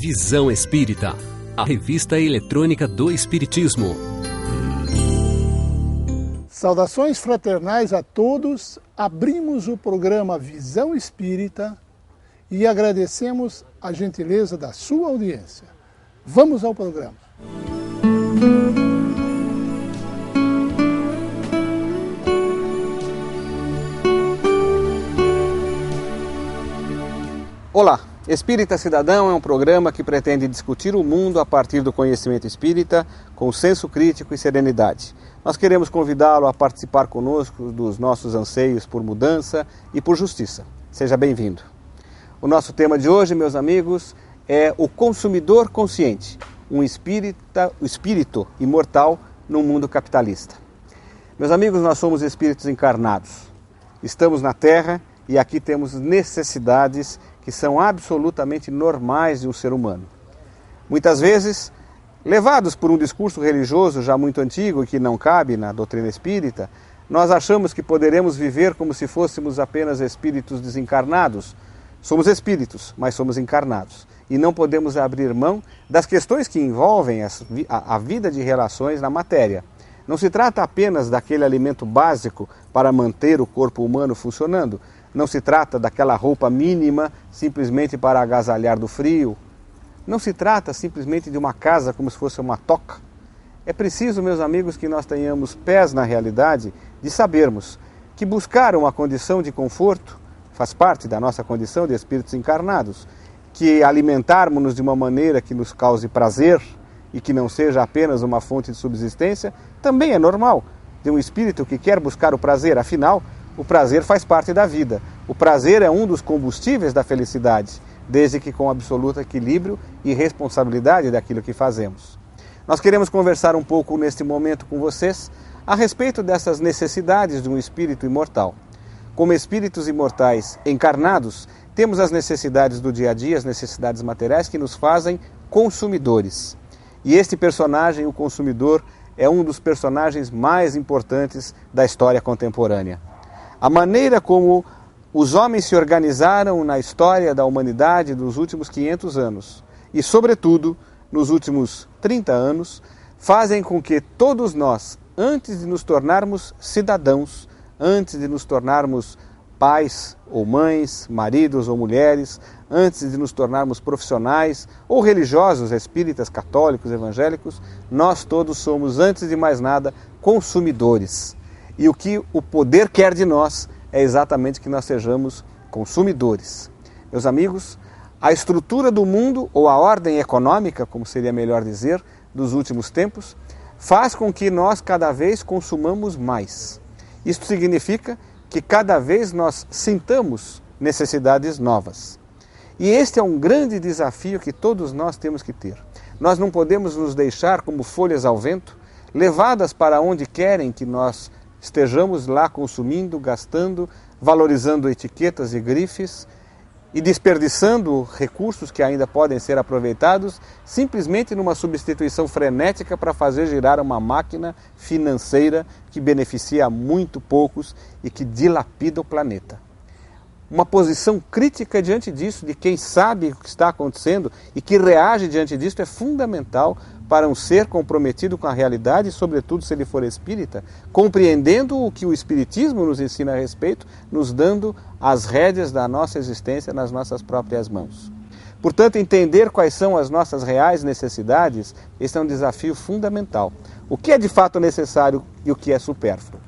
Visão Espírita, a revista eletrônica do Espiritismo. Saudações fraternais a todos. Abrimos o programa Visão Espírita e agradecemos a gentileza da sua audiência. Vamos ao programa. Olá, Espírita Cidadão é um programa que pretende discutir o mundo a partir do conhecimento espírita, com senso crítico e serenidade. Nós queremos convidá-lo a participar conosco dos nossos anseios por mudança e por justiça. Seja bem-vindo. O nosso tema de hoje, meus amigos, é o consumidor consciente, o espírito imortal no mundo capitalista. Meus amigos, nós somos espíritos encarnados. Estamos na Terra e aqui temos necessidades que são absolutamente normais de um ser humano. Muitas vezes, levados por um discurso religioso já muito antigo e que não cabe na doutrina espírita, nós achamos que poderemos viver como se fôssemos apenas espíritos desencarnados. Somos espíritos, mas somos encarnados. E não podemos abrir mão das questões que envolvem a vida de relações na matéria. Não se trata apenas daquele alimento básico para manter o corpo humano funcionando. Não se trata daquela roupa mínima simplesmente para agasalhar do frio. Não se trata simplesmente de uma casa como se fosse uma toca. É preciso, meus amigos, que nós tenhamos pés na realidade de sabermos que buscar uma condição de conforto faz parte da nossa condição de espíritos encarnados, que alimentarmos-nos de uma maneira que nos cause prazer e que não seja apenas uma fonte de subsistência, também é normal de um espírito que quer buscar o prazer. Afinal, o prazer faz parte da vida. O prazer é um dos combustíveis da felicidade, desde que com absoluto equilíbrio e responsabilidade daquilo que fazemos. Nós queremos conversar um pouco neste momento com vocês a respeito dessas necessidades de um espírito imortal. Como espíritos imortais encarnados, temos as necessidades do dia a dia, as necessidades materiais que nos fazem consumidores. E este personagem, o consumidor, é um dos personagens mais importantes da história contemporânea. A maneira como os homens se organizaram na história da humanidade dos últimos 500 anos e, sobretudo, nos últimos 30 anos, fazem com que todos nós, antes de nos tornarmos cidadãos, antes de nos tornarmos pais ou mães, maridos ou mulheres, antes de nos tornarmos profissionais ou religiosos, espíritas, católicos, evangélicos, nós todos somos, antes de mais nada, consumidores. E o que o poder quer de nós é exatamente que nós sejamos consumidores. Meus amigos, a estrutura do mundo, ou a ordem econômica, como seria melhor dizer, dos últimos tempos, faz com que nós cada vez consumamos mais. Isso significa que cada vez nós sintamos necessidades novas. E este é um grande desafio que todos nós temos que ter. Nós não podemos nos deixar como folhas ao vento, levadas para onde querem que nós estejamos lá consumindo, gastando, valorizando etiquetas e grifes e desperdiçando recursos que ainda podem ser aproveitados simplesmente numa substituição frenética para fazer girar uma máquina financeira que beneficia a muito poucos e que dilapida o planeta. Uma posição crítica diante disso, de quem sabe o que está acontecendo e que reage diante disso, é fundamental para um ser comprometido com a realidade, sobretudo se ele for espírita, compreendendo o que o espiritismo nos ensina a respeito, nos dando as rédeas da nossa existência nas nossas próprias mãos. Portanto, entender quais são as nossas reais necessidades, esse é um desafio fundamental. O que é de fato necessário e o que é supérfluo?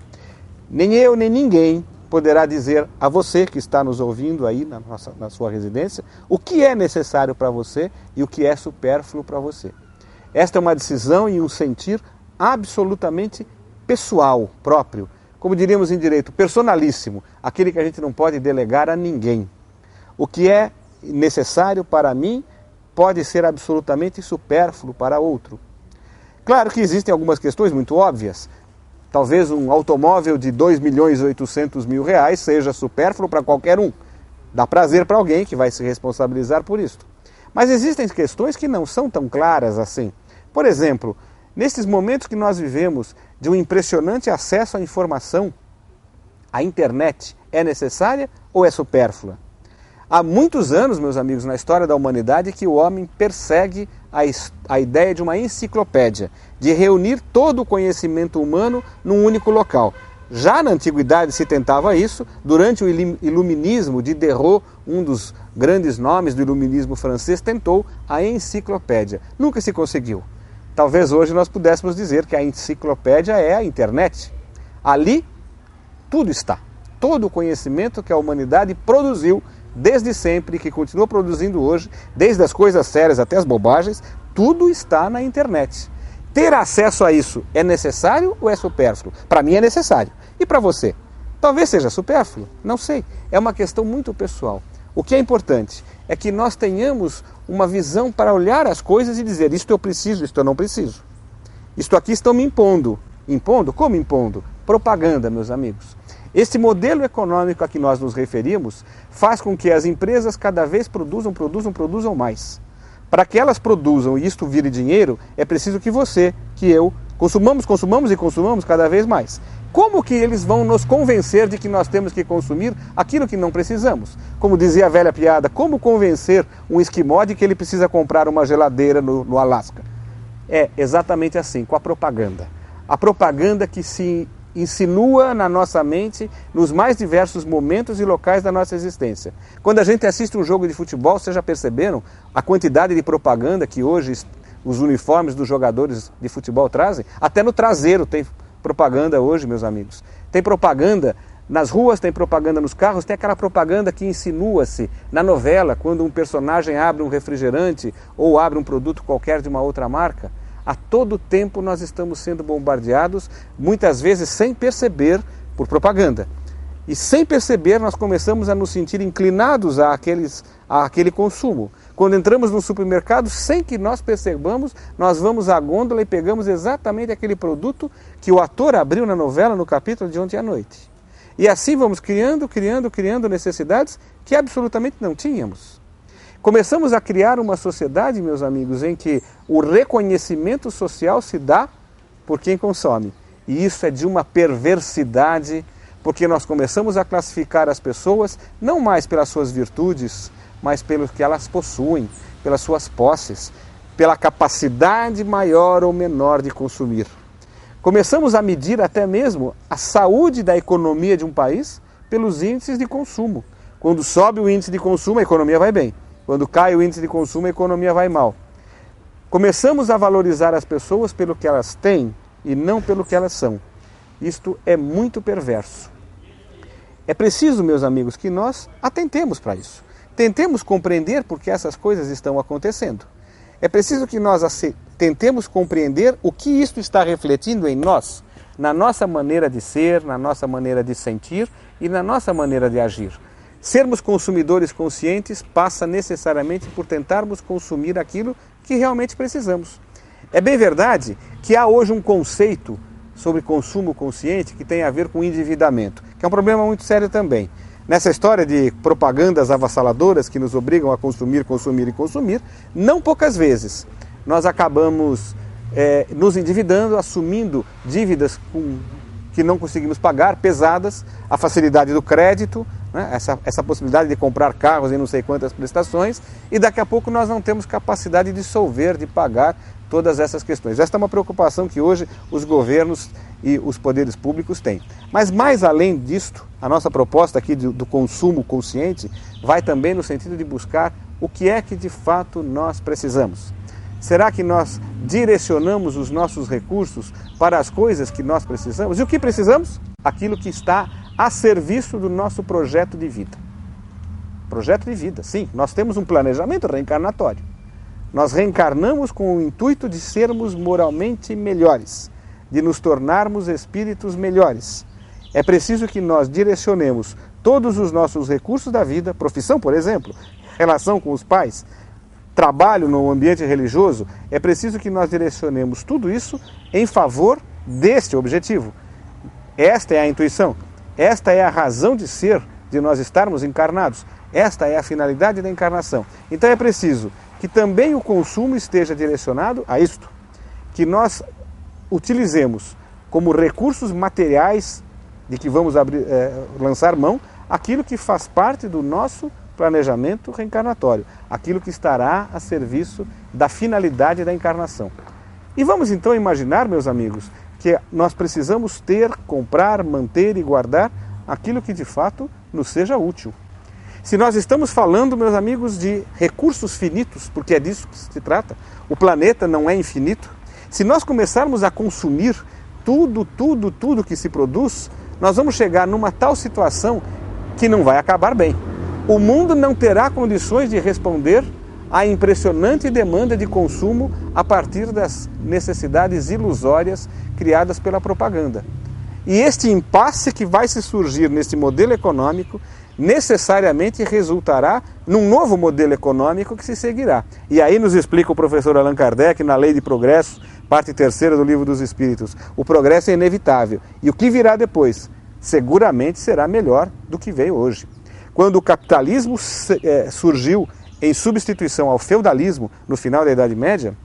Nem eu, nem ninguém poderá dizer a você que está nos ouvindo aí na sua residência o que é necessário para você e o que é supérfluo para você. Esta é uma decisão e um sentir absolutamente pessoal, próprio. Como diríamos em direito, personalíssimo, aquele que a gente não pode delegar a ninguém. O que é necessário para mim pode ser absolutamente supérfluo para outro. Claro que existem algumas questões muito óbvias. Talvez um automóvel de 2.800.000 seja supérfluo para qualquer um. Dá prazer para alguém que vai se responsabilizar por isso. Mas existem questões que não são tão claras assim. Por exemplo, nesses momentos que nós vivemos de um impressionante acesso à informação, a internet é necessária ou é supérflua? Há muitos anos, meus amigos, na história da humanidade, que o homem persegue a ideia de uma enciclopédia, de reunir todo o conhecimento humano num único local. Já na antiguidade se tentava isso, durante o iluminismo, Diderot, um dos grandes nomes do iluminismo francês, tentou a enciclopédia. Nunca se conseguiu. Talvez hoje nós pudéssemos dizer que a enciclopédia é a internet. Ali tudo está. Todo o conhecimento que a humanidade produziu desde sempre, que continua produzindo hoje, desde as coisas sérias até as bobagens, tudo está na internet. Ter acesso a isso é necessário ou é supérfluo? Para mim é necessário. E para você? Talvez seja supérfluo, não sei. É uma questão muito pessoal. O que é importante é que nós tenhamos uma visão para olhar as coisas e dizer: isto eu preciso, isto eu não preciso. Isto aqui estão me impondo. Impondo? Como impondo? Propaganda, meus amigos. Este modelo econômico a que nós nos referimos faz com que as empresas cada vez produzam mais. Para que elas produzam e isto vire dinheiro, é preciso que você, que eu, consumamos cada vez mais. Como que eles vão nos convencer de que nós temos que consumir aquilo que não precisamos? Como dizia a velha piada, como convencer um esquimó de que ele precisa comprar uma geladeira no Alasca? É exatamente assim, com a propaganda. A propaganda que se insinua na nossa mente nos mais diversos momentos e locais da nossa existência. Quando a gente assiste um jogo de futebol, vocês já perceberam a quantidade de propaganda que hoje os uniformes dos jogadores de futebol trazem? Até no traseiro tem propaganda hoje, meus amigos. Tem propaganda nas ruas, tem propaganda nos carros, tem aquela propaganda que insinua-se na novela, quando um personagem abre um refrigerante ou abre um produto qualquer de uma outra marca. A todo tempo nós estamos sendo bombardeados, muitas vezes sem perceber, por propaganda. E sem perceber nós começamos a nos sentir inclinados àquele consumo. Quando entramos no supermercado, sem que nós percebamos, nós vamos à gôndola e pegamos exatamente aquele produto que o ator abriu na novela, no capítulo de ontem à noite. E assim vamos criando necessidades que absolutamente não tínhamos. Começamos a criar uma sociedade, meus amigos, em que o reconhecimento social se dá por quem consome. E isso é de uma perversidade, porque nós começamos a classificar as pessoas não mais pelas suas virtudes, mas pelo que elas possuem, pelas suas posses, pela capacidade maior ou menor de consumir. Começamos a medir até mesmo a saúde da economia de um país pelos índices de consumo. Quando sobe o índice de consumo, a economia vai bem. Quando cai o índice de consumo, a economia vai mal. Começamos a valorizar as pessoas pelo que elas têm e não pelo que elas são. Isto é muito perverso. É preciso, meus amigos, que nós atentemos para isso. Tentemos compreender por que essas coisas estão acontecendo. É preciso que nós tentemos compreender o que isto está refletindo em nós, na nossa maneira de ser, na nossa maneira de sentir e na nossa maneira de agir. Sermos consumidores conscientes passa necessariamente por tentarmos consumir aquilo que realmente precisamos. É bem verdade que há hoje um conceito sobre consumo consciente que tem a ver com endividamento, que é um problema muito sério também. Nessa história de propagandas avassaladoras que nos obrigam a consumir, não poucas vezes nós acabamos nos endividando, assumindo dívidas que não conseguimos pagar, pesadas, a facilidade do crédito, né? essa possibilidade de comprar carros em não sei quantas prestações, e daqui a pouco nós não temos capacidade de solver, de pagar todas essas questões. Esta é uma preocupação que hoje os governos e os poderes públicos têm. Mas mais além disto, a nossa proposta aqui do consumo consciente vai também no sentido de buscar o que é que de fato nós precisamos. Será que nós direcionamos os nossos recursos para as coisas que nós precisamos? E o que precisamos? Aquilo que está a serviço do nosso projeto de vida. Projeto de vida, sim. Nós temos um planejamento reencarnatório. Nós reencarnamos com o intuito de sermos moralmente melhores, de nos tornarmos espíritos melhores. É preciso que nós direcionemos todos os nossos recursos da vida, profissão, por exemplo, relação com os pais, trabalho no ambiente religioso, é preciso que nós direcionemos tudo isso em favor deste objetivo. Esta é a intuição, esta é a razão de ser, de nós estarmos encarnados, esta é a finalidade da encarnação. Então é preciso que também o consumo esteja direcionado a isto, que nós utilizemos como recursos materiais de que vamos lançar mão, aquilo que faz parte do nosso planejamento reencarnatório, aquilo que estará a serviço da finalidade da encarnação. E vamos então imaginar, meus amigos, que nós precisamos ter, comprar, manter e guardar aquilo que de fato nos seja útil. Se nós estamos falando, meus amigos, de recursos finitos, porque é disso que se trata, o planeta não é infinito, se nós começarmos a consumir tudo que se produz, nós vamos chegar numa tal situação que não vai acabar bem. O mundo não terá condições de responder à impressionante demanda de consumo a partir das necessidades ilusórias criadas pela propaganda. E este impasse que vai se surgir nesse modelo econômico necessariamente resultará num novo modelo econômico que se seguirá. E aí nos explica o professor Allan Kardec na Lei de Progresso, parte 3ª do Livro dos Espíritos. O progresso é inevitável e o que virá depois seguramente será melhor do que veio hoje. Quando o capitalismo surgiu em substituição ao feudalismo no final da Idade Média,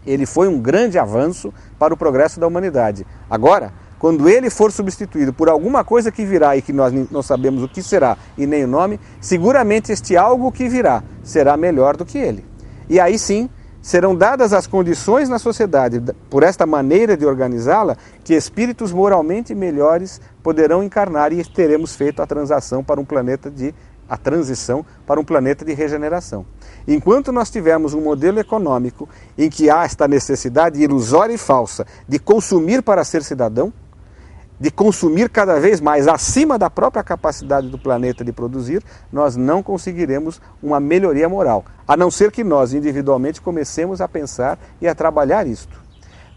ele foi um grande avanço para o progresso da humanidade. Agora, quando ele for substituído por alguma coisa que virá e que nós não sabemos o que será e nem o nome, seguramente este algo que virá será melhor do que ele. E aí sim, serão dadas as condições na sociedade, por esta maneira de organizá-la, que espíritos moralmente melhores poderão encarnar e teremos feito a transição para um planeta de regeneração. Enquanto nós tivermos um modelo econômico em que há esta necessidade ilusória e falsa de consumir para ser cidadão, de consumir cada vez mais acima da própria capacidade do planeta de produzir, nós não conseguiremos uma melhoria moral, a não ser que nós individualmente comecemos a pensar e a trabalhar isto.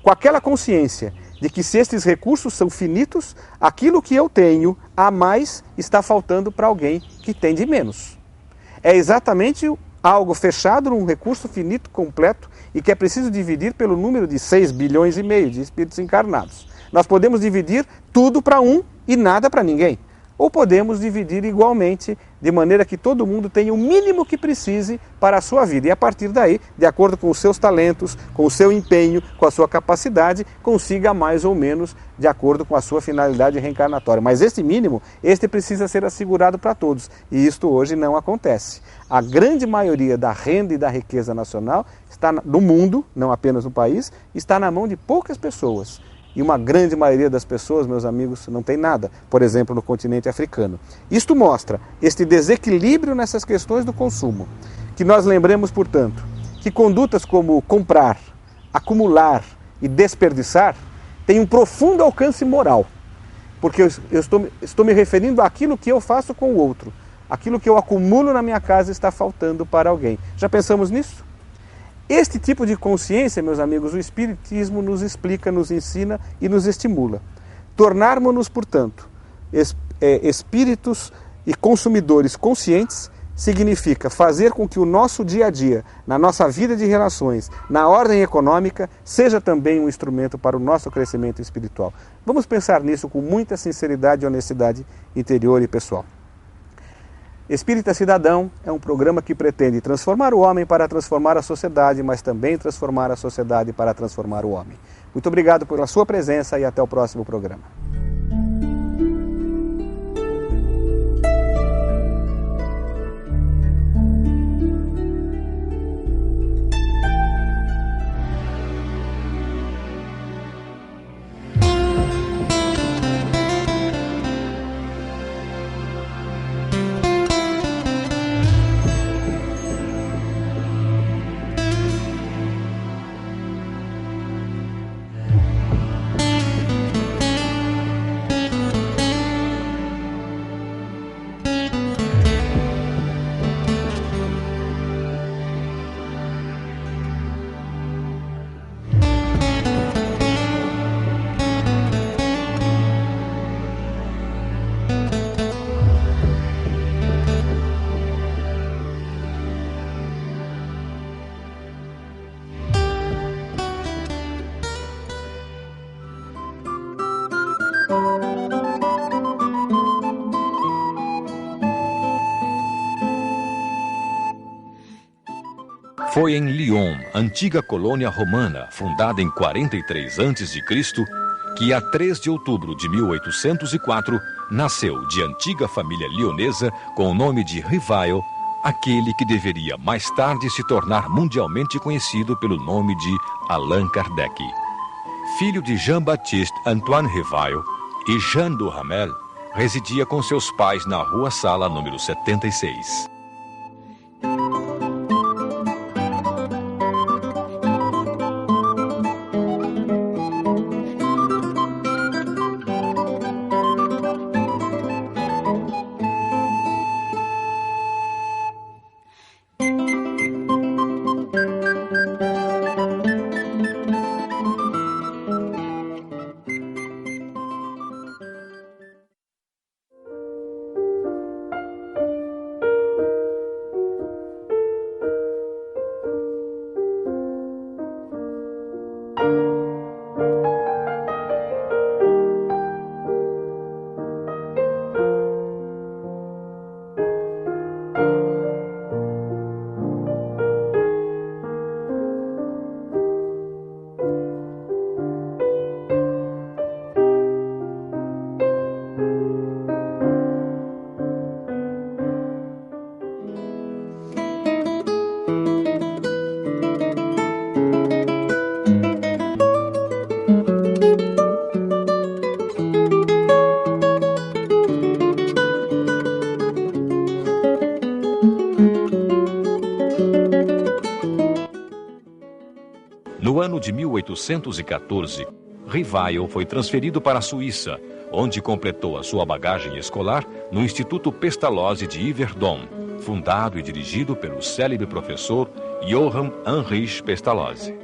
Com aquela consciência de que se estes recursos são finitos, aquilo que eu tenho a mais está faltando para alguém que tem de menos. É exatamente algo fechado num recurso finito completo e que é preciso dividir pelo número de 6,5 bilhões de espíritos encarnados. Nós podemos dividir tudo para um e nada para ninguém. Ou podemos dividir igualmente, de maneira que todo mundo tenha o mínimo que precise para a sua vida. E a partir daí, de acordo com os seus talentos, com o seu empenho, com a sua capacidade, consiga mais ou menos de acordo com a sua finalidade reencarnatória. Mas este mínimo, este precisa ser assegurado para todos. E isto hoje não acontece. A grande maioria da renda e da riqueza nacional está no mundo, não apenas no país, está na mão de poucas pessoas. E uma grande maioria das pessoas, meus amigos, não tem nada, por exemplo, no continente africano. Isto mostra este desequilíbrio nessas questões do consumo. Que nós lembremos, portanto, que condutas como comprar, acumular e desperdiçar têm um profundo alcance moral. Porque eu estou me referindo àquilo que eu faço com o outro. Aquilo que eu acumulo na minha casa está faltando para alguém. Já pensamos nisso? Este tipo de consciência, meus amigos, o Espiritismo nos explica, nos ensina e nos estimula. Tornarmos-nos, portanto, espíritos e consumidores conscientes significa fazer com que o nosso dia a dia, na nossa vida de relações, na ordem econômica, seja também um instrumento para o nosso crescimento espiritual. Vamos pensar nisso com muita sinceridade e honestidade interior e pessoal. Espírita Cidadão é um programa que pretende transformar o homem para transformar a sociedade, mas também transformar a sociedade para transformar o homem. Muito obrigado pela sua presença e até o próximo programa. Foi em Lyon, antiga colônia romana, fundada em 43 a.C., que a 3 de outubro de 1804 nasceu de antiga família lionesa com o nome de Rivail aquele que deveria mais tarde se tornar mundialmente conhecido pelo nome de Allan Kardec. Filho de Jean-Baptiste Antoine Rivail e Jeanne Duhamel, residia com seus pais na Rua Sala, número 76. No ano de 1814, Rivail foi transferido para a Suíça, onde completou a sua bagagem escolar no Instituto Pestalozzi de Yverdon, fundado e dirigido pelo célebre professor Johann Heinrich Pestalozzi.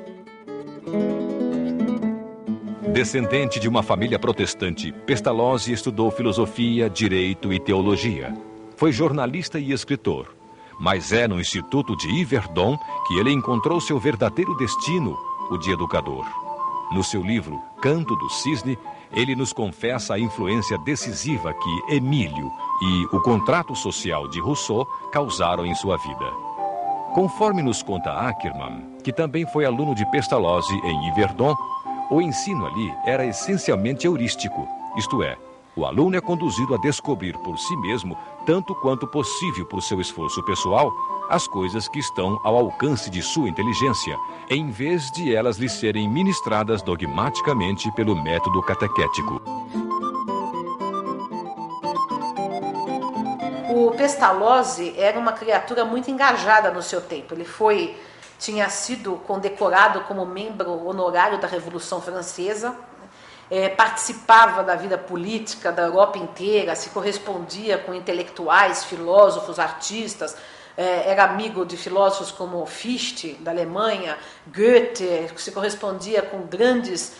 Descendente de uma família protestante, Pestalozzi estudou filosofia, direito e teologia. Foi jornalista e escritor, mas é no Instituto de Yverdon que ele encontrou seu verdadeiro destino, o de educador. No seu livro Canto do Cisne, ele nos confessa a influência decisiva que Emílio e o contrato social de Rousseau causaram em sua vida. Conforme nos conta Ackermann, que também foi aluno de Pestalozzi em Yverdon, o ensino ali era essencialmente heurístico, isto é, o aluno é conduzido a descobrir por si mesmo, tanto quanto possível por seu esforço pessoal, as coisas que estão ao alcance de sua inteligência, em vez de elas lhe serem ministradas dogmaticamente pelo método catequético. O Pestalozzi era uma criatura muito engajada no seu tempo. Ele tinha sido condecorado como membro honorário da Revolução Francesa, participava da vida política da Europa inteira, se correspondia com intelectuais, filósofos, artistas, era amigo de filósofos como Fichte, da Alemanha, Goethe, se correspondia com grandes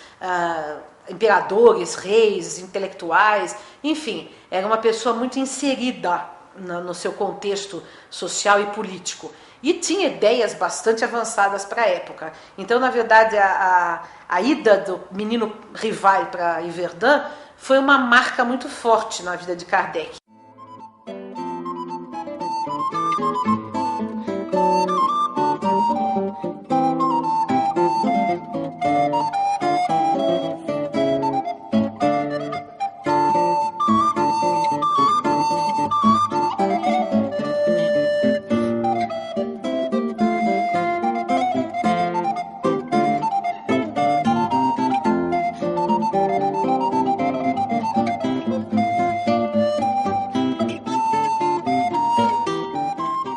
imperadores, reis, intelectuais, enfim, era uma pessoa muito inserida no seu contexto social e político. E tinha ideias bastante avançadas para a época. Então, na verdade, a ida do menino Rivail para Yverdon foi uma marca muito forte na vida de Kardec.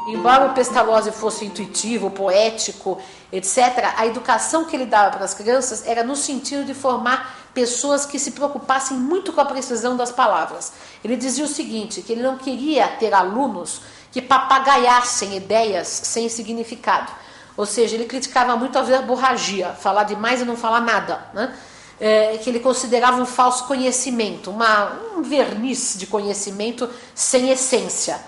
Embora o Pestalozzi fosse intuitivo, poético, etc., a educação que ele dava para as crianças era no sentido de formar pessoas que se preocupassem muito com a precisão das palavras. Ele dizia o seguinte, que ele não queria ter alunos que papagaiassem ideias sem significado. Ou seja, ele criticava muito a verborragia, falar demais e não falar nada, né? Que ele considerava um falso conhecimento, um verniz de conhecimento sem essência.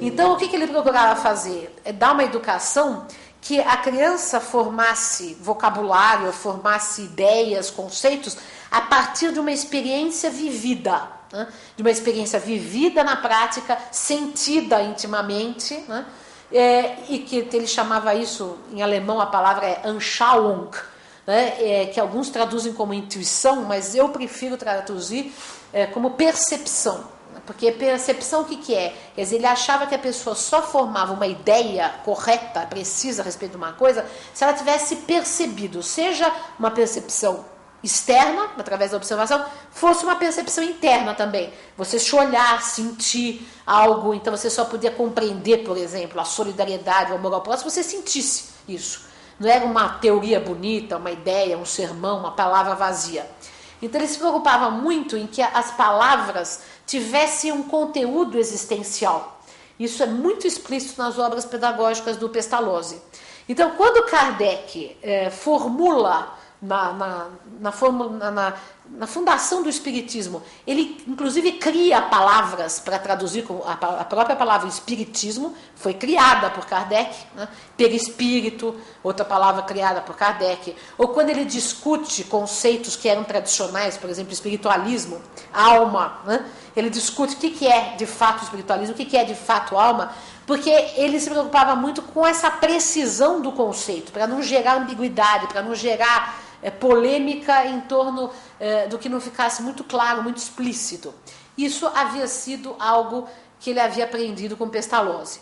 Então, o que ele procurava fazer? É dar uma educação que a criança formasse vocabulário, formasse ideias, conceitos, a partir de uma experiência vivida, né? De uma experiência vivida na prática, sentida intimamente, né? E que ele chamava isso, em alemão a palavra é Anschauung, né? Que alguns traduzem como intuição, mas eu prefiro traduzir como percepção. Porque percepção o que é? Quer dizer, ele achava que a pessoa só formava uma ideia correta, precisa a respeito de uma coisa, se ela tivesse percebido, seja uma percepção externa, através da observação, fosse uma percepção interna também. Você se olhar, sentir algo, então você só podia compreender, por exemplo, a solidariedade, o amor ao próximo, se você sentisse isso. Não era uma teoria bonita, uma ideia, um sermão, uma palavra vazia. Então ele se preocupava muito em que as palavras tivessem um conteúdo existencial. Isso é muito explícito nas obras pedagógicas do Pestalozzi. Então, quando Kardec formula na fundação do Espiritismo, ele inclusive cria palavras para traduzir, a própria palavra Espiritismo foi criada por Kardec, né? Perispírito, outra palavra criada por Kardec, ou quando ele discute conceitos que eram tradicionais, por exemplo, espiritualismo, alma, né? Ele discute o que é de fato espiritualismo, o que é de fato alma, porque ele se preocupava muito com essa precisão do conceito, para não gerar ambiguidade, para não gerar polêmica em torno do que não ficasse muito claro, muito explícito. Isso havia sido algo que ele havia aprendido com Pestalozzi.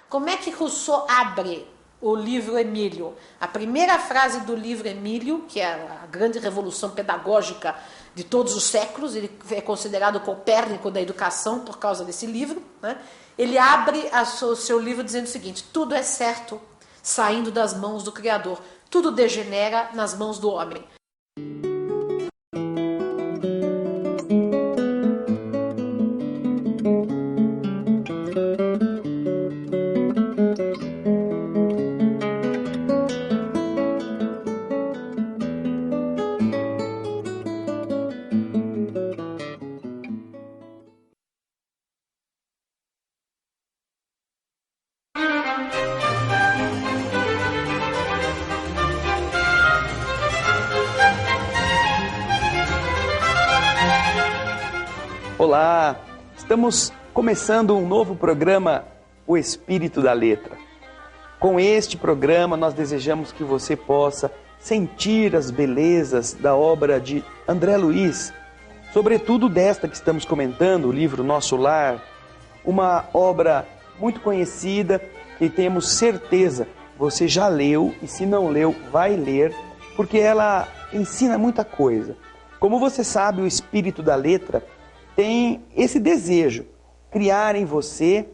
Como é que Rousseau abre o livro Emílio? A primeira frase do livro Emílio, que é a grande revolução pedagógica de todos os séculos, ele é considerado o Copérnico da educação por causa desse livro, né? Ele abre o seu livro dizendo o seguinte: tudo é certo saindo das mãos do Criador, tudo degenera nas mãos do homem. Olá, estamos começando um novo programa, O Espírito da Letra. Com este programa nós desejamos que você possa sentir as belezas da obra de André Luiz, sobretudo desta que estamos comentando, o livro Nosso Lar, uma obra muito conhecida que temos certeza você já leu e se não leu, vai ler, porque ela ensina muita coisa. Como você sabe, o Espírito da Letra tem esse desejo, criar em você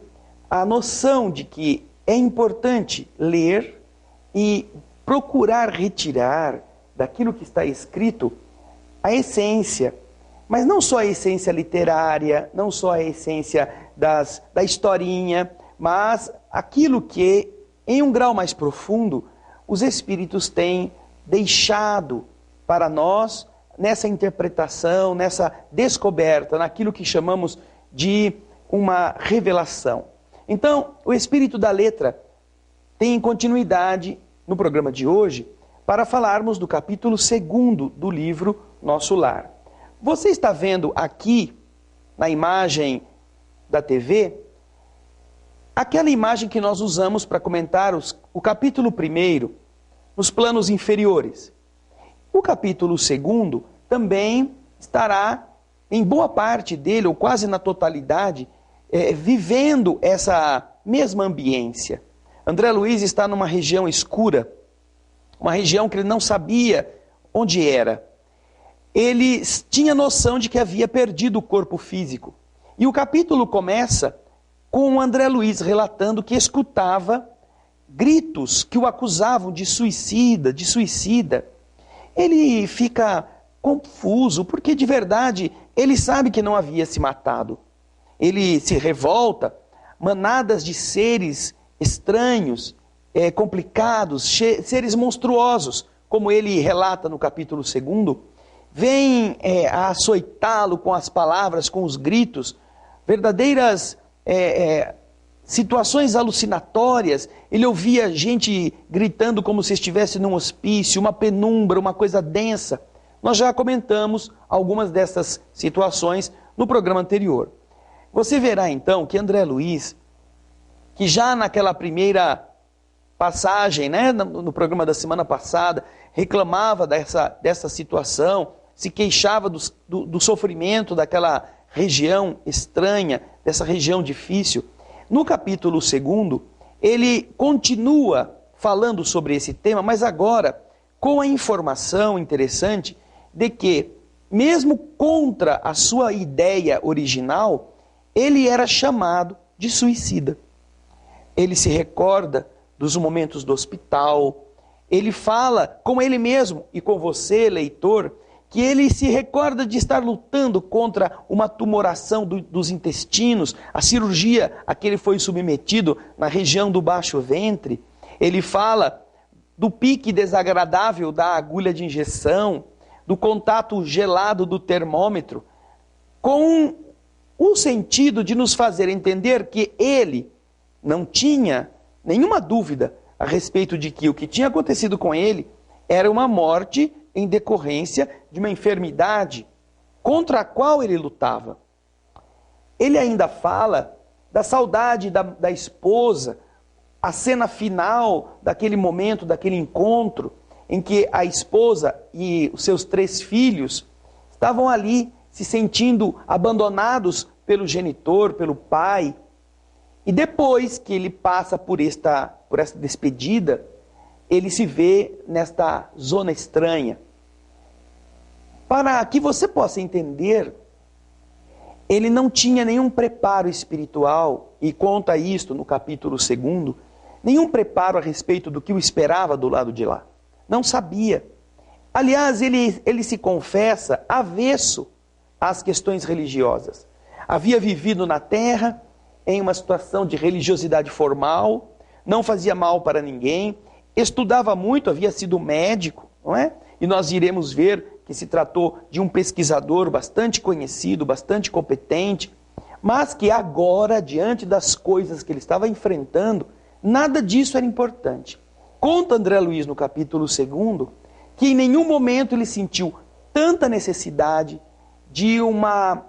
a noção de que é importante ler e procurar retirar daquilo que está escrito a essência, mas não só a essência literária, não só a essência da historinha, mas aquilo que, em um grau mais profundo, os Espíritos têm deixado para nós nessa interpretação, nessa descoberta, naquilo que chamamos de uma revelação. Então, o Espírito da Letra tem continuidade no programa de hoje para falarmos do capítulo 2º do livro Nosso Lar. Você está vendo aqui, na imagem da TV, aquela imagem que nós usamos para comentar o capítulo 1º, nos planos inferiores. O capítulo 2º também estará, em boa parte dele, ou quase na totalidade, vivendo essa mesma ambiência. André Luiz está numa região escura, uma região que ele não sabia onde era. Ele tinha noção de que havia perdido o corpo físico. E o capítulo começa com o André Luiz relatando que escutava gritos que o acusavam de suicida, de suicida. Ele fica confuso, porque de verdade ele sabe que não havia se matado. Ele se revolta, manadas de seres estranhos, complicados, seres monstruosos, como ele relata no capítulo 2º, vêm a açoitá-lo com as palavras, com os gritos, verdadeiras situações alucinatórias. Ele ouvia gente gritando como se estivesse num hospício, uma penumbra, uma coisa densa. Nós já comentamos algumas dessas situações no programa anterior. Você verá então que André Luiz, que já naquela primeira passagem, né, no programa da semana passada, reclamava dessa situação, se queixava do sofrimento daquela região estranha, dessa região difícil. No capítulo 2, ele continua falando sobre esse tema, mas agora com a informação interessante de que, mesmo contra a sua ideia original, ele era chamado de suicida. Ele se recorda dos momentos do hospital, ele fala com ele mesmo e com você, leitor, que ele se recorda de estar lutando contra uma tumoração dos intestinos, a cirurgia a que ele foi submetido na região do baixo ventre. Ele fala do pique desagradável da agulha de injeção, do contato gelado do termômetro, com o sentido de nos fazer entender que ele não tinha nenhuma dúvida a respeito de que o que tinha acontecido com ele era uma morte em decorrência de uma enfermidade contra a qual ele lutava. Ele ainda fala da saudade da esposa, a cena final daquele momento, daquele encontro, em que a esposa e os seus 3 filhos estavam ali se sentindo abandonados pelo genitor, pelo pai. E depois que ele passa por esta despedida, ele se vê nesta zona estranha. Para que você possa entender, ele não tinha nenhum preparo espiritual, e conta isto no capítulo 2, nenhum preparo a respeito do que o esperava do lado de lá. Não sabia. Aliás, ele se confessa avesso às questões religiosas. Havia vivido na terra em uma situação de religiosidade formal, não fazia mal para ninguém, estudava muito, havia sido médico, não é? E nós iremos ver que se tratou de um pesquisador bastante conhecido, bastante competente, mas que agora, diante das coisas que ele estava enfrentando, nada disso era importante. Conta André Luiz no capítulo 2, que em nenhum momento ele sentiu tanta necessidade de uma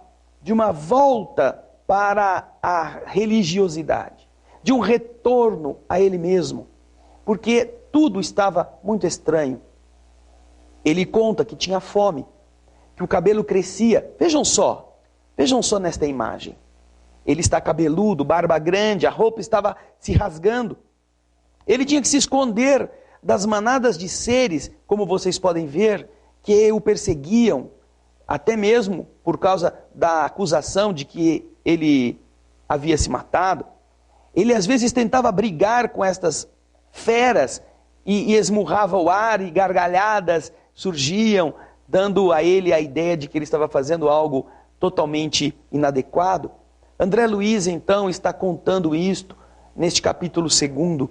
volta para a religiosidade, de um retorno a ele mesmo, porque tudo estava muito estranho. Ele conta que tinha fome, que o cabelo crescia. Vejam só nesta imagem. Ele está cabeludo, barba grande, a roupa estava se rasgando. Ele tinha que se esconder das manadas de seres, como vocês podem ver, que o perseguiam, até mesmo por causa da acusação de que ele havia se matado. Ele às vezes tentava brigar com estas feras e esmurrava o ar, e gargalhadas surgiam, dando a ele a ideia de que ele estava fazendo algo totalmente inadequado. André Luiz, então, está contando isto neste capítulo 2.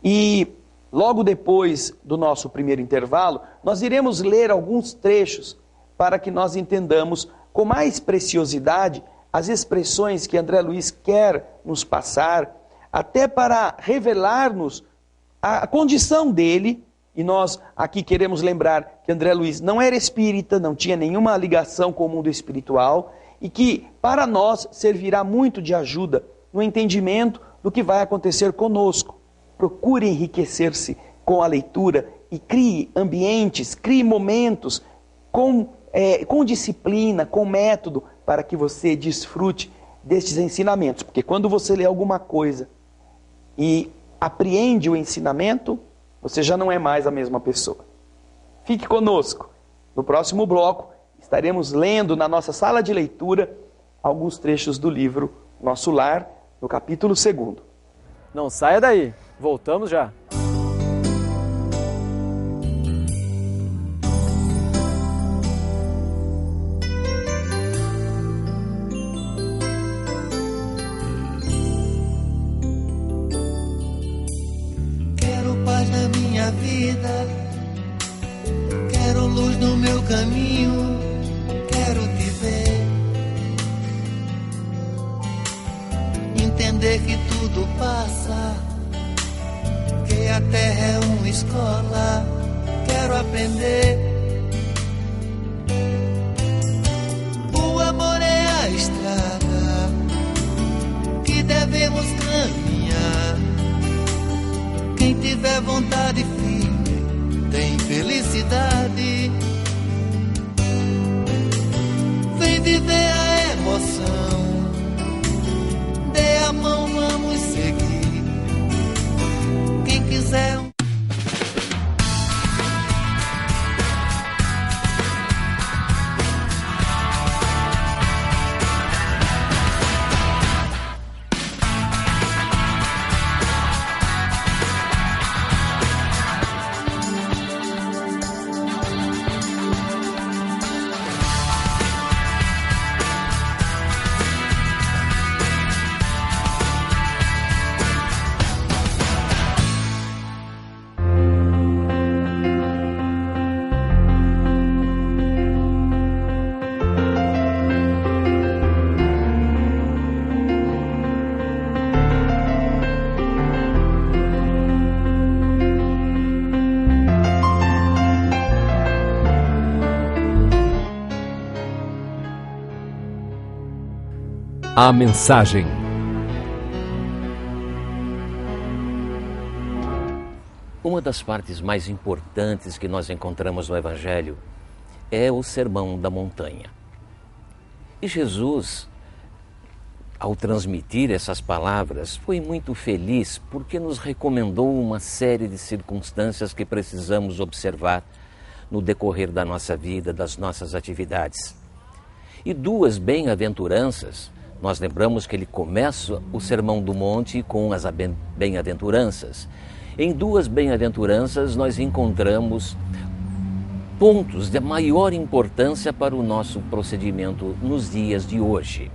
E logo depois do nosso primeiro intervalo, nós iremos ler alguns trechos para que nós entendamos com mais preciosidade as expressões que André Luiz quer nos passar, até para revelar-nos a condição dele. E nós aqui queremos lembrar que André Luiz não era espírita, não tinha nenhuma ligação com o mundo espiritual, e que para nós servirá muito de ajuda no entendimento do que vai acontecer conosco. Procure enriquecer-se com a leitura e crie ambientes, crie momentos com disciplina, com método, para que você desfrute destes ensinamentos. Porque quando você lê alguma coisa e apreende o ensinamento, você já não é mais a mesma pessoa. Fique conosco. No próximo bloco, estaremos lendo na nossa sala de leitura alguns trechos do livro Nosso Lar, no capítulo 2. Não saia daí, voltamos já. Quero paz na minha vida, quero luz no meu caminho, quero te ver. Entender que tudo passa, que a terra é uma escola, quero aprender. O amor é a estrada que devemos caminhar. Quem tiver vontade firme tem felicidade. Vem viver a emoção, dê a mão, vamos seguir. Quem quiser A mensagem. Uma das partes mais importantes que nós encontramos no Evangelho é o Sermão da Montanha. E Jesus, ao transmitir essas palavras, foi muito feliz porque nos recomendou uma série de circunstâncias que precisamos observar no decorrer da nossa vida, das nossas atividades. E duas bem-aventuranças. Nós lembramos que ele começa o Sermão do Monte com as bem-aventuranças. Em duas bem-aventuranças nós encontramos pontos de maior importância para o nosso procedimento nos dias de hoje.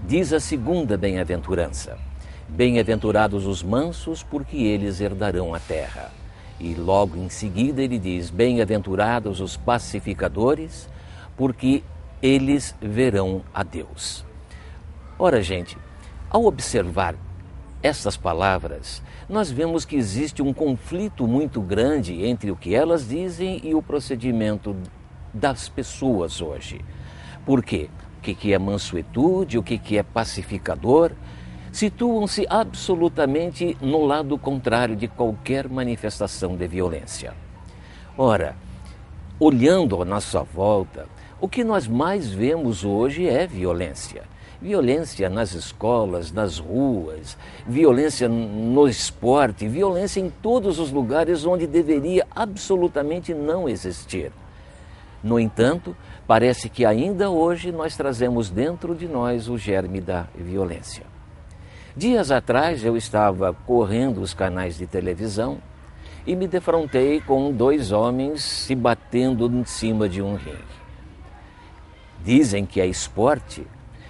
Diz a segunda bem-aventurança: bem-aventurados os mansos, porque eles herdarão a terra. E logo em seguida ele diz: bem-aventurados os pacificadores, porque eles verão a Deus. Ora, gente, ao observar essas palavras, nós vemos que existe um conflito muito grande entre o que elas dizem e o procedimento das pessoas hoje. Por quê? O que é mansuetude, o que é pacificador, situam-se absolutamente no lado contrário de qualquer manifestação de violência. Ora, olhando à nossa volta, o que nós mais vemos hoje é violência. Violência nas escolas, nas ruas, violência no esporte, violência em todos os lugares onde deveria absolutamente não existir. No entanto, parece que ainda hoje nós trazemos dentro de nós o germe da violência. Dias atrás eu estava correndo os canais de televisão e me defrontei com dois homens se batendo em cima de um ringue. Dizem que é esporte,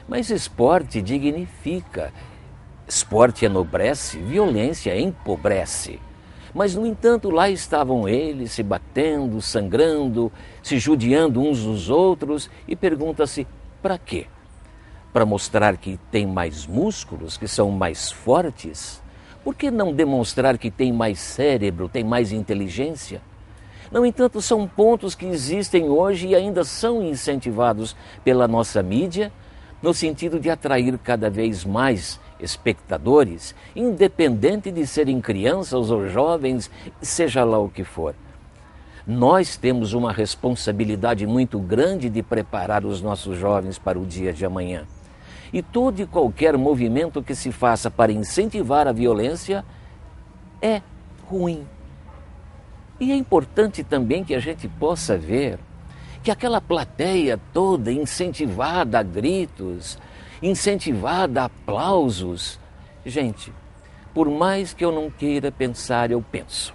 mas esporte dignifica, esporte enobrece, violência empobrece. Mas, no entanto, lá estavam eles se batendo, sangrando, se judiando uns dos outros e pergunta-se, para quê? Para mostrar que tem mais músculos, que são mais fortes? Por que não demonstrar que tem mais cérebro, tem mais inteligência? No entanto, são pontos que existem hoje e ainda são incentivados pela nossa mídia, no sentido de atrair cada vez mais espectadores, independente de serem crianças ou jovens, seja lá o que for. Nós temos uma responsabilidade muito grande de preparar os nossos jovens para o dia de amanhã. E todo e qualquer movimento que se faça para incentivar a violência é ruim. E é importante também que a gente possa ver que aquela plateia toda incentivada a gritos, incentivada a aplausos. Gente, por mais que eu não queira pensar, eu penso.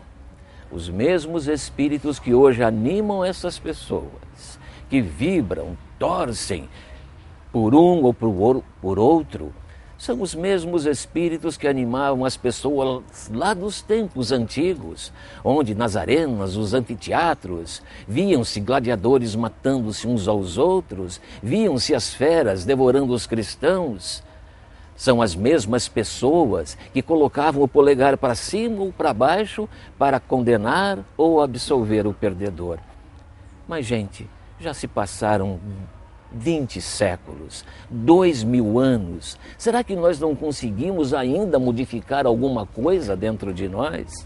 Os mesmos espíritos que hoje animam essas pessoas, que vibram, torcem por um ou por outro, São os mesmos espíritos que animavam as pessoas lá dos tempos antigos, onde nas arenas, os anfiteatros, viam-se gladiadores matando-se uns aos outros, viam-se as feras devorando os cristãos. São as mesmas pessoas que colocavam o polegar para cima ou para baixo para condenar ou absolver o perdedor. Mas, gente, já se passaram 20 séculos, 2000 anos. Será que nós não conseguimos ainda modificar alguma coisa dentro de nós?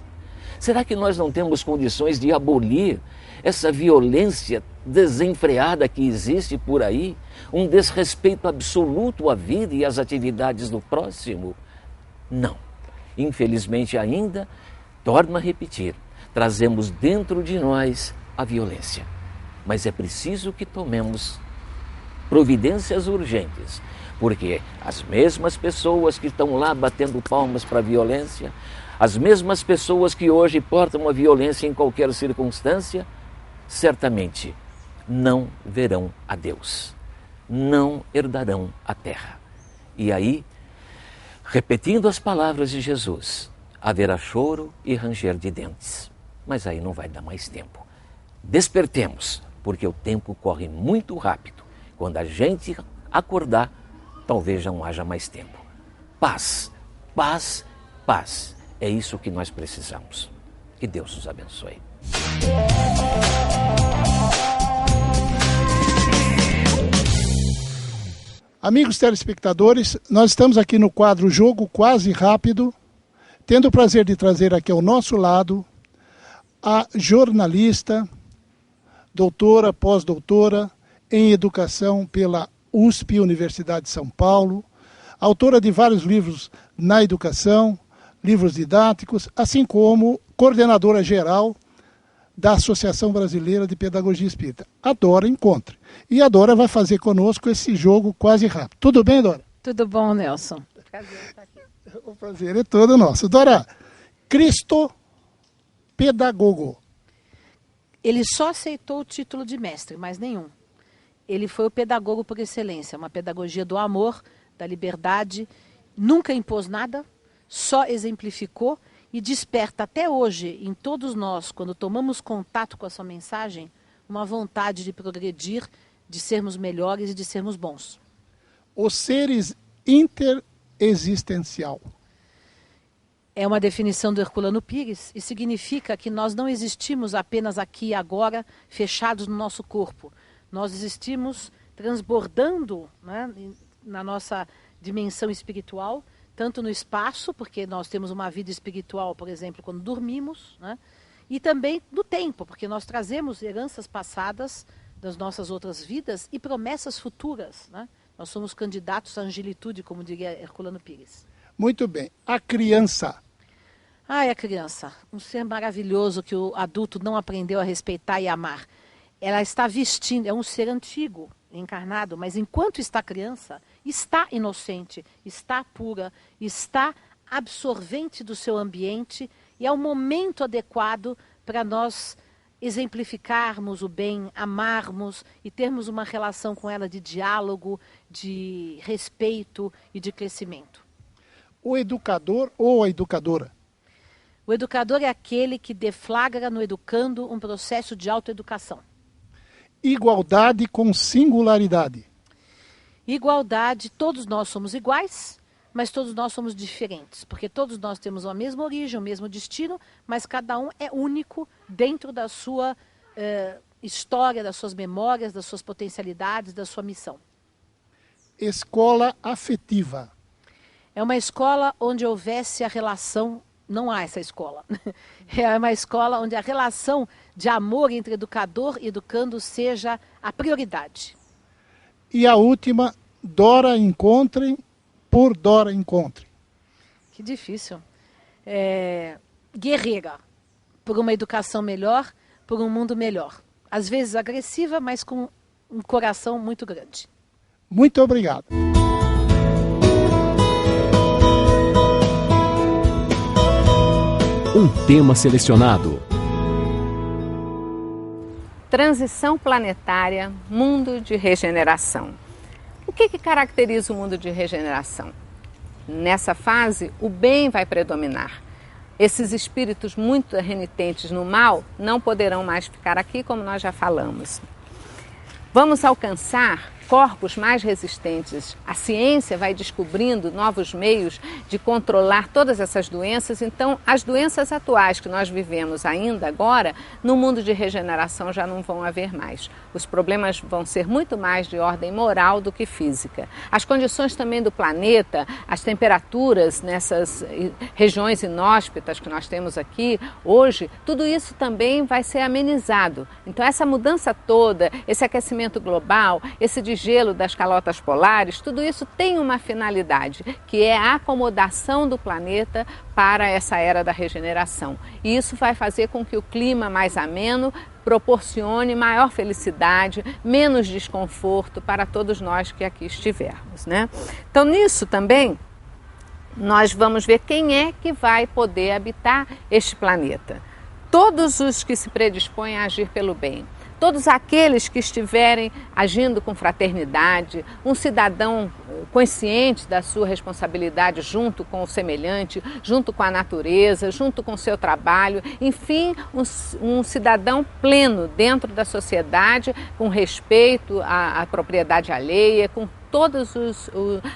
Será que nós não temos condições de abolir essa violência desenfreada que existe por aí? Um desrespeito absoluto à vida e às atividades do próximo? Não. Infelizmente ainda, torno a repetir, trazemos dentro de nós a violência. Mas é preciso que tomemos providências urgentes, porque as mesmas pessoas que estão lá batendo palmas para a violência, as mesmas pessoas que hoje portam a violência em qualquer circunstância, certamente não verão a Deus, não herdarão a terra. E aí, repetindo as palavras de Jesus, haverá choro e ranger de dentes. Mas aí não vai dar mais tempo. Despertemos, porque o tempo corre muito rápido. Quando a gente acordar, talvez já não haja mais tempo. Paz, paz, paz. É isso que nós precisamos. Que Deus nos abençoe. Amigos telespectadores, nós estamos aqui no quadro Jogo Quase Rápido, tendo o prazer de trazer aqui ao nosso lado a jornalista, doutora, pós-doutora em Educação pela USP, Universidade de São Paulo, autora de vários livros na educação, livros didáticos, assim como coordenadora geral da Associação Brasileira de Pedagogia Espírita, a Dora Encontre. E a Dora vai fazer conosco esse jogo quase rápido. Tudo bem, Dora? Tudo bom, Nelson. Prazer estar aqui. O prazer é todo nosso. Dora, Cristo Pedagogo. Ele só aceitou o título de mestre, mais nenhum. Ele foi o pedagogo por excelência, uma pedagogia do amor, da liberdade, nunca impôs nada, só exemplificou e desperta até hoje em todos nós, quando tomamos contato com a sua mensagem, uma vontade de progredir, de sermos melhores e de sermos bons. Os seres interexistencial. É uma definição do Herculano Pires e significa que nós não existimos apenas aqui e agora, fechados no nosso corpo. Nós existimos transbordando, né, na nossa dimensão espiritual, tanto no espaço, porque nós temos uma vida espiritual, por exemplo, quando dormimos, né, e também no tempo, porque nós trazemos heranças passadas das nossas outras vidas e promessas futuras. Né? Nós somos candidatos à angelitude, como diria Herculano Pires. Muito bem. A criança. Ai, a criança, um ser maravilhoso que o adulto não aprendeu a respeitar e amar. Ela está vestindo, é um ser antigo, encarnado, mas enquanto está criança, está inocente, está pura, está absorvente do seu ambiente e é o momento adequado para nós exemplificarmos o bem, amarmos e termos uma relação com ela de diálogo, de respeito e de crescimento. O educador ou a educadora? O educador é aquele que deflagra no educando um processo de autoeducação. Igualdade com singularidade. Igualdade, todos nós somos iguais, mas todos nós somos diferentes, porque todos nós temos a mesma origem, o mesmo destino, mas cada um é único dentro da sua história, das suas memórias, das suas potencialidades, da sua missão. Escola afetiva. É uma escola onde houvesse a relação, não há essa escola, é uma escola onde a relação de amor entre educador e educando seja a prioridade. E a última, Dora Encontre por Dora Encontre. Que difícil. Guerreira, por uma educação melhor, por um mundo melhor. Às vezes agressiva, mas com um coração muito grande. Muito obrigado. Um tema selecionado. Transição planetária, mundo de regeneração. O que caracteriza o mundo de regeneração? nessa fase, o bem vai predominar. Esses espíritos muito renitentes no mal não poderão mais ficar aqui, como nós já falamos. Vamos alcançar corpos mais resistentes. A ciência vai descobrindo novos meios de controlar todas essas doenças. Então, as doenças atuais que nós vivemos ainda agora, no mundo de regeneração já não vão haver mais. Os problemas vão ser muito mais de ordem moral do que física. As condições também do planeta, as temperaturas nessas regiões inóspitas que nós temos aqui hoje, tudo isso também vai ser amenizado. Então, essa mudança toda, esse aquecimento global, esse gelo das calotas polares, tudo isso tem uma finalidade, que é a acomodação do planeta para essa era da regeneração. E isso vai fazer com que o clima mais ameno proporcione maior felicidade, menos desconforto para todos nós que aqui estivermos, né? Então, nisso também, nós vamos ver quem é que vai poder habitar este planeta. Todos os que se predispõem a agir pelo bem. Todos aqueles que estiverem agindo com fraternidade, um cidadão consciente da sua responsabilidade junto com o semelhante, junto com a natureza, junto com o seu trabalho, enfim, um cidadão pleno dentro da sociedade, com respeito à propriedade alheia, com todas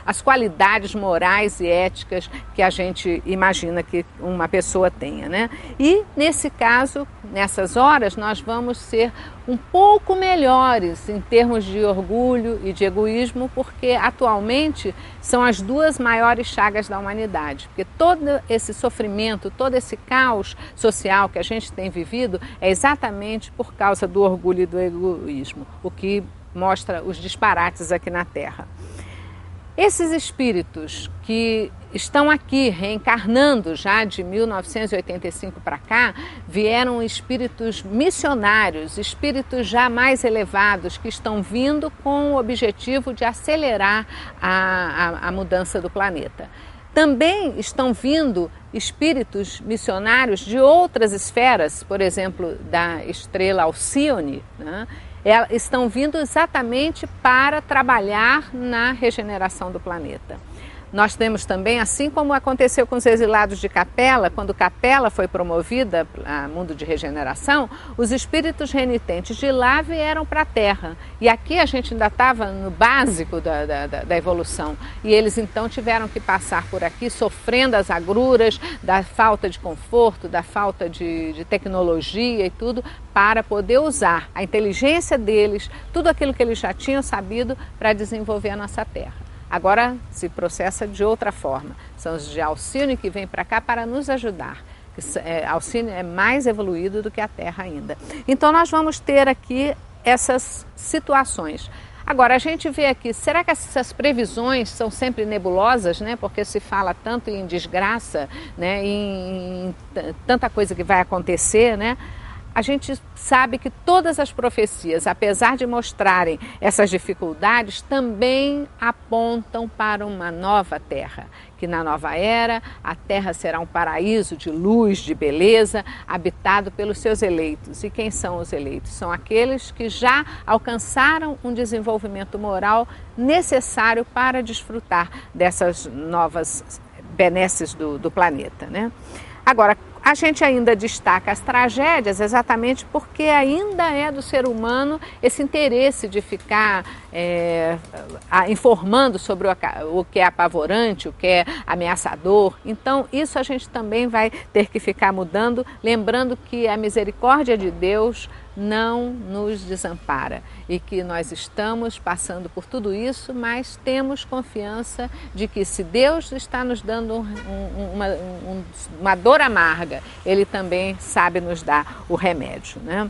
as qualidades morais e éticas que a gente imagina que uma pessoa tenha, né? E nesse caso, nessas horas, nós vamos ser um pouco melhores em termos de orgulho e de egoísmo, porque atualmente são as duas maiores chagas da humanidade. Porque todo esse sofrimento, todo esse caos social que a gente tem vivido é exatamente por causa do orgulho e do egoísmo, o que mostra os disparates aqui na Terra. Esses espíritos que estão aqui reencarnando já de 1985 para cá, vieram espíritos missionários, espíritos já mais elevados, que estão vindo com o objetivo de acelerar a mudança do planeta. Também estão vindo espíritos missionários de outras esferas, por exemplo, da estrela Alcíone, né? Estão vindo exatamente para trabalhar na regeneração do planeta. Nós temos também, assim como aconteceu com os exilados de Capela, quando Capela foi promovida a mundo de regeneração, os espíritos renitentes de lá vieram para a Terra. E aqui a gente ainda estava no básico da evolução. E eles então tiveram que passar por aqui sofrendo as agruras da falta de conforto, da falta de tecnologia e tudo, para poder usar a inteligência deles, tudo aquilo que eles já tinham sabido para desenvolver a nossa Terra. Agora se processa de outra forma. São os de Alcíone que vêm para cá para nos ajudar. Alcíone é mais evoluído do que a Terra ainda. Então nós vamos ter aqui essas situações. Agora, a gente vê aqui, será que essas previsões são sempre nebulosas, né? Porque se fala tanto em desgraça, né? Em tanta coisa que vai acontecer, né? A gente sabe que todas as profecias, apesar de mostrarem essas dificuldades, também apontam para uma nova terra, que na nova era a terra será um paraíso de luz, de beleza, habitado pelos seus eleitos. E quem são os eleitos? São aqueles que já alcançaram um desenvolvimento moral necessário para desfrutar dessas novas benesses do planeta, né? Agora, a gente ainda destaca as tragédias exatamente porque ainda é do ser humano esse interesse de ficar informando sobre o que é apavorante, o que é ameaçador. Então, isso a gente também vai ter que ficar mudando, lembrando que a misericórdia de Deus não nos desampara e que nós estamos passando por tudo isso, mas temos confiança de que se Deus está nos dando uma dor amarga, Ele também sabe nos dar o remédio, né?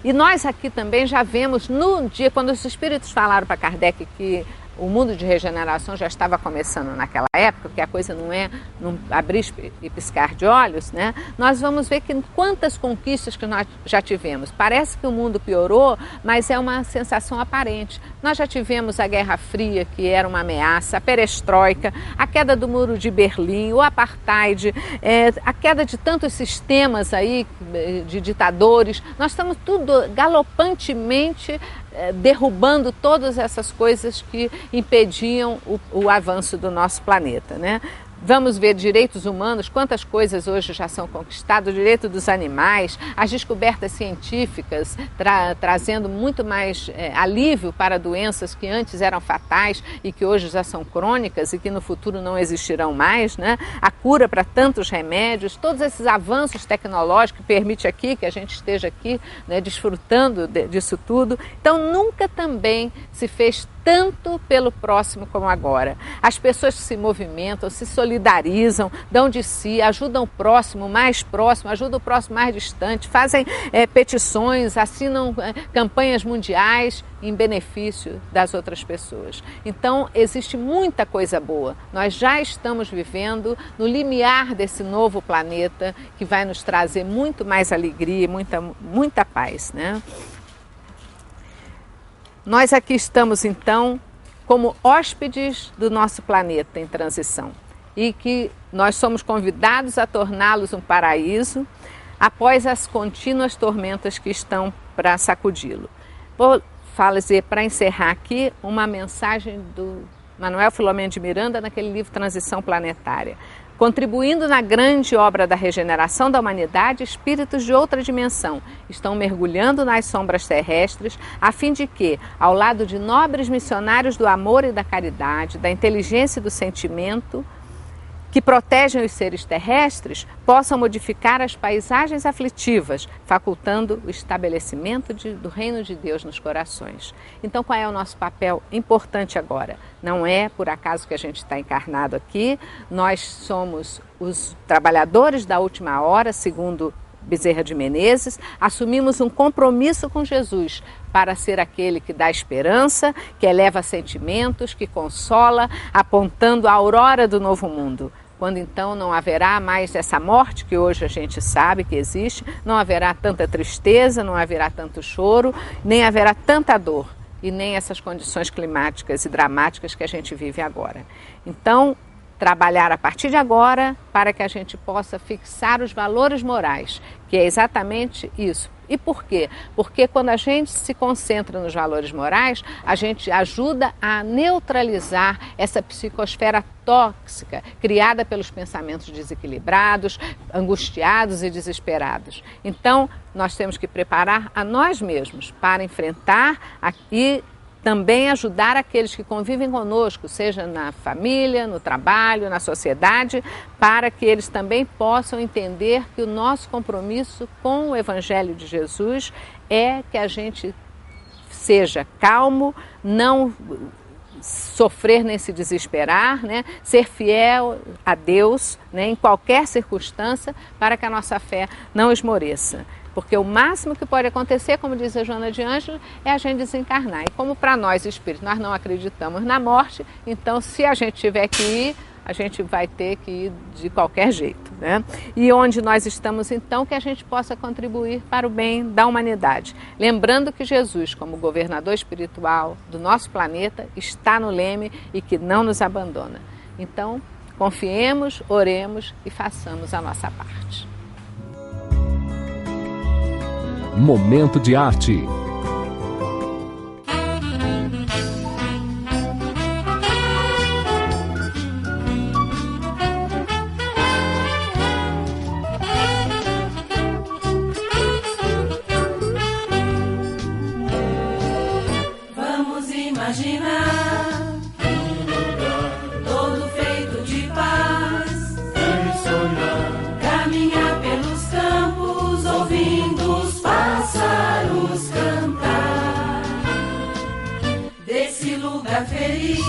E nós aqui também já vemos no dia, quando os espíritos falaram para Kardec que o mundo de regeneração já estava começando naquela época, que a coisa não é num abrir e piscar de olhos, né? Nós vamos ver que quantas conquistas que nós já tivemos. Parece que o mundo piorou, mas é uma sensação aparente. Nós já tivemos a Guerra Fria, que era uma ameaça, a perestroika, a queda do Muro de Berlim, o apartheid, a queda de tantos sistemas aí de ditadores. Nós estamos tudo galopantemente derrubando todas essas coisas que impediam o avanço do nosso planeta, né? Vamos ver direitos humanos, quantas coisas hoje já são conquistadas, o direito dos animais, as descobertas científicas trazendo muito mais alívio para doenças que antes eram fatais e que hoje já são crônicas e que no futuro não existirão mais, né? A cura para tantos remédios, todos esses avanços tecnológicos que permite aqui que a gente esteja aqui, né, desfrutando disso tudo. Então nunca também se fez tanto pelo próximo como agora. As pessoas se movimentam, se solidarizam, dão de si, ajudam o próximo, ajudam o próximo mais distante, fazem petições, assinam campanhas mundiais em benefício das outras pessoas. Então, existe muita coisa boa. Nós já estamos vivendo no limiar desse novo planeta que vai nos trazer muito mais alegria e muita paz, né? Nós aqui estamos, então, como hóspedes do nosso planeta em transição e que nós somos convidados a torná-los um paraíso após as contínuas tormentas que estão para sacudi-lo. Vou fazer, para encerrar aqui, uma mensagem do Manuel Filomeno de Miranda naquele livro Transição Planetária. Contribuindo na grande obra da regeneração da humanidade, espíritos de outra dimensão estão mergulhando nas sombras terrestres a fim de que, ao lado de nobres missionários do amor e da caridade, da inteligência e do sentimento, que protegem os seres terrestres, possam modificar as paisagens aflitivas, facultando o estabelecimento do reino de Deus nos corações. Então, qual é o nosso papel importante agora? Não é por acaso que a gente está encarnado aqui, nós somos os trabalhadores da última hora, segundo Bezerra de Menezes, assumimos um compromisso com Jesus para ser aquele que dá esperança, que eleva sentimentos, que consola, apontando a aurora do novo mundo. Quando então não haverá mais essa morte que hoje a gente sabe que existe, não haverá tanta tristeza, não haverá tanto choro, nem haverá tanta dor e nem essas condições climáticas e dramáticas que a gente vive agora. Então, trabalhar a partir de agora para que a gente possa fixar os valores morais, que é exatamente isso. E por quê? Porque quando a gente se concentra nos valores morais, a gente ajuda a neutralizar essa psicosfera tóxica criada pelos pensamentos desequilibrados, angustiados e desesperados. Então, nós temos que preparar a nós mesmos para enfrentar e também ajudar aqueles que convivem conosco, seja na família, no trabalho, na sociedade, para que eles também possam entender que o nosso compromisso com o Evangelho de Jesus é que a gente seja calmo, não sofrer nem se desesperar, né? Ser fiel a Deus, né? Em qualquer circunstância, para que a nossa fé não esmoreça. Porque o máximo que pode acontecer, como diz a Joana de Ângelo, é a gente desencarnar. E como para nós, espíritos, nós não acreditamos na morte, então se a gente tiver que ir, a gente vai ter que ir de qualquer jeito, né? E onde nós estamos, então, que a gente possa contribuir para o bem da humanidade. Lembrando que Jesus, como governador espiritual do nosso planeta, está no leme e que não nos abandona. Então, confiemos, oremos e façamos a nossa parte. Momento de arte. Vamos imaginar um lugar todo feito de paz e sonhar, caminhar pelos campos ouvindo os pássaros cantar. Desse lugar feliz,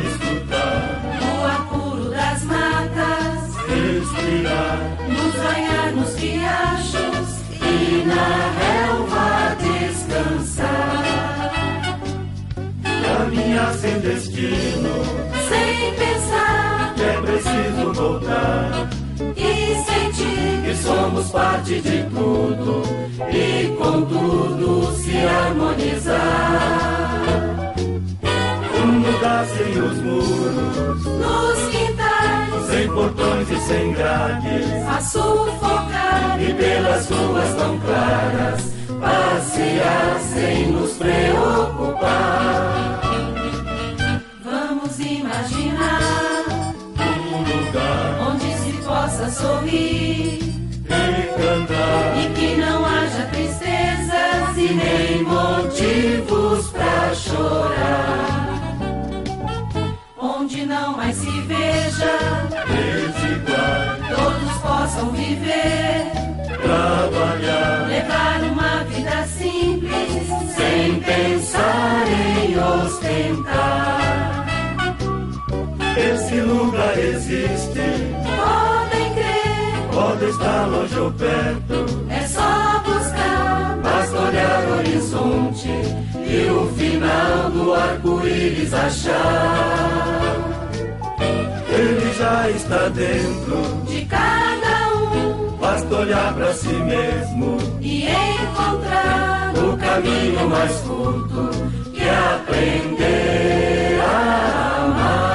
escutar o apuro das matas, respirar, nos banhar nos riachos e na relva descansar. Caminhar sem destino, sem pensar que é preciso voltar e sentir que somos parte de tudo e com tudo se harmonizar. Um lugar sem os muros, nos quintais, sem portões e sem grades, a sufocar e pelas ruas tão claras passear sem nos preocupar. Vamos imaginar um lugar onde se possa sorrir e cantar, e que não haja tristezas e nem motivos pra chorar. Onde não mais se veja desigual, todos possam viver, trabalhar, levar uma vida simples, sem pensar em ostentar. Esse lugar existe, podem crer, pode estar longe ou perto, é só buscar, basta olhar o horizonte e o final do arco-íris achar. Ele já está dentro de cada um, basta olhar pra si mesmo e encontrar o caminho mais curto, que é aprender a amar.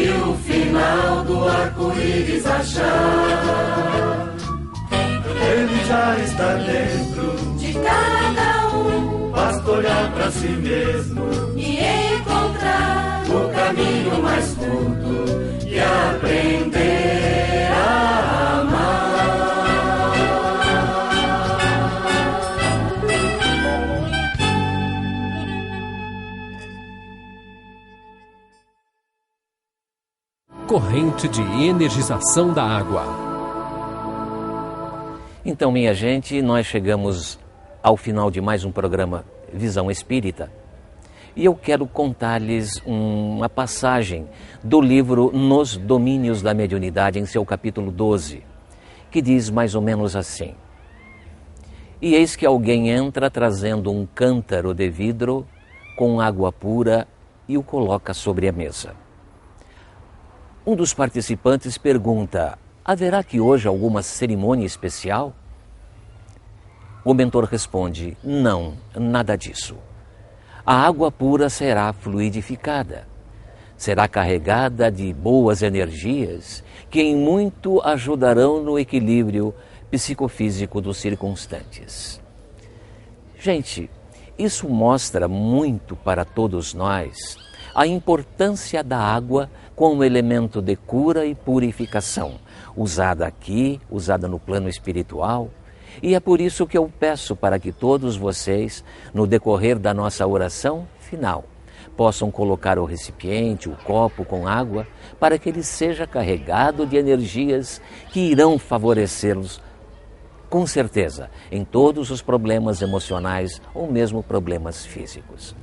E o final do arco-íris achar. Ele já está dentro de cada um, basta olhar pra si mesmo e encontrar o caminho mais curto, e aprender a amar. Corrente de energização da água. Então, minha gente, nós chegamos ao final de mais um programa Visão Espírita. E eu quero contar-lhes uma passagem do livro Nos Domínios da Mediunidade, em seu capítulo 12, que diz mais ou menos assim: E eis que alguém entra trazendo um cântaro de vidro com água pura e o coloca sobre a mesa. Um dos participantes pergunta: haverá aqui hoje alguma cerimônia especial? O mentor responde: não, nada disso. A água pura será fluidificada, será carregada de boas energias que em muito ajudarão no equilíbrio psicofísico dos circunstantes. Gente, isso mostra muito para todos nós a importância da água como elemento de cura e purificação, usada aqui, usada no plano espiritual. E é por isso que eu peço para que todos vocês, no decorrer da nossa oração final, possam colocar o recipiente, o copo com água, para que ele seja carregado de energias que irão favorecê-los, com certeza, em todos os problemas emocionais ou mesmo problemas físicos.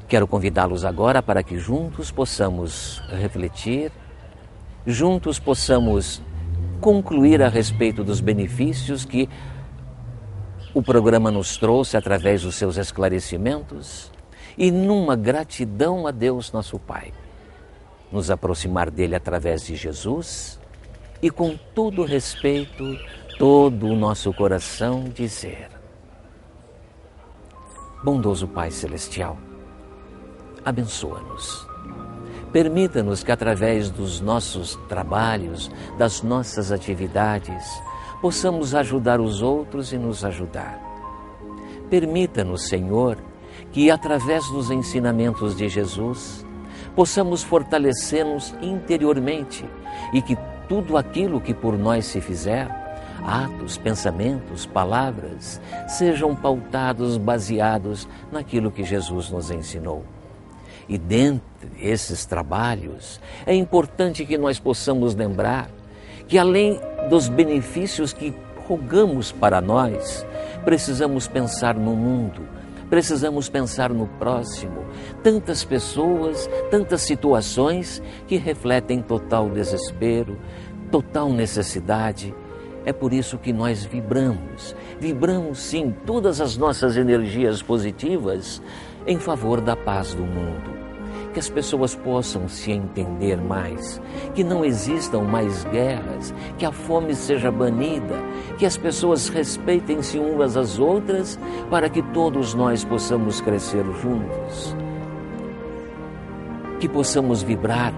Quero convidá-los agora para que juntos possamos refletir, juntos possamos concluir a respeito dos benefícios que o programa nos trouxe através dos seus esclarecimentos e, numa gratidão a Deus nosso Pai, nos aproximar dele através de Jesus e, com todo respeito, todo o nosso coração, dizer: bondoso Pai Celestial, abençoa-nos. Permita-nos que através dos nossos trabalhos, das nossas atividades, possamos ajudar os outros e nos ajudar. Permita-nos, Senhor, que através dos ensinamentos de Jesus, possamos fortalecer-nos interiormente e que tudo aquilo que por nós se fizer, atos, pensamentos, palavras, sejam pautados, baseados naquilo que Jesus nos ensinou. E dentre esses trabalhos, é importante que nós possamos lembrar que, além dos benefícios que rogamos para nós, precisamos pensar no mundo, Precisamos pensar no próximo. Tantas pessoas, tantas situações que refletem total desespero, total necessidade. É por isso que nós vibramos. Vibramos sim todas as nossas energias positivas em favor da paz do mundo. Que as pessoas possam se entender mais, que não existam mais guerras, que a fome seja banida, que as pessoas respeitem-se umas às outras, para que todos nós possamos crescer juntos. Que possamos vibrar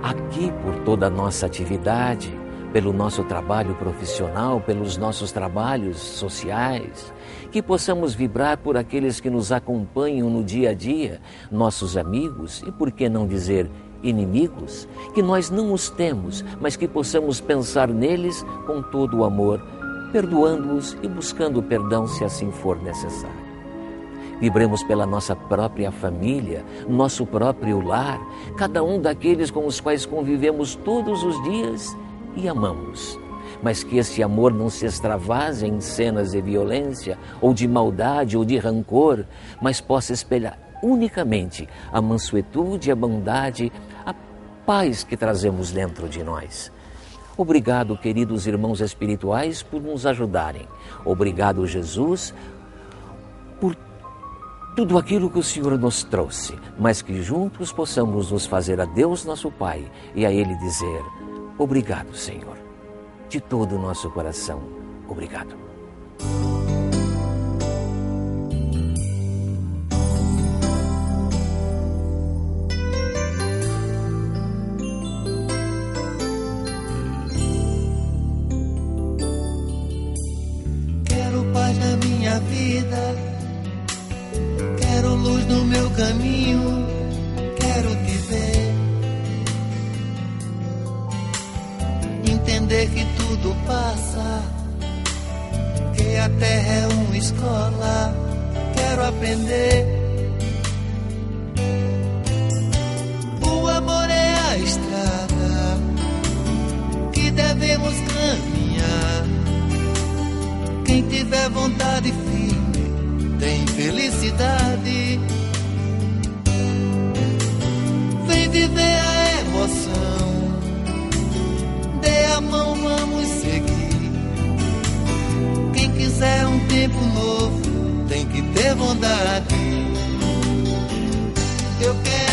aqui por toda a nossa atividade, pelo nosso trabalho profissional, pelos nossos trabalhos sociais, que possamos vibrar por aqueles que nos acompanham no dia a dia, nossos amigos e, por que não dizer, inimigos, que nós não os temos, mas que possamos pensar neles com todo o amor, perdoando-os e buscando perdão se assim for necessário. Vibremos pela nossa própria família, nosso próprio lar, cada um daqueles com os quais convivemos todos os dias e amamos, mas que esse amor não se extravase em cenas de violência, ou de maldade, ou de rancor, mas possa espelhar unicamente a mansuetude, a bondade, a paz que trazemos dentro de nós. Obrigado, queridos irmãos espirituais, por nos ajudarem. Obrigado, Jesus, por tudo aquilo que o Senhor nos trouxe, mas que juntos possamos nos fazer a Deus nosso Pai e a Ele dizer: obrigado, Senhor, de todo o nosso coração, obrigado. Quero paz na minha vida, quero luz no meu caminho, quero te ver. Entender que tudo passa, que a terra é uma escola, quero aprender. O amor é a estrada que devemos caminhar. Quem tiver vontade firme tem felicidade. Vem viver a emoção, dê a mão, vamos seguir. Quem quiser um tempo novo tem que ter bondade. Eu quero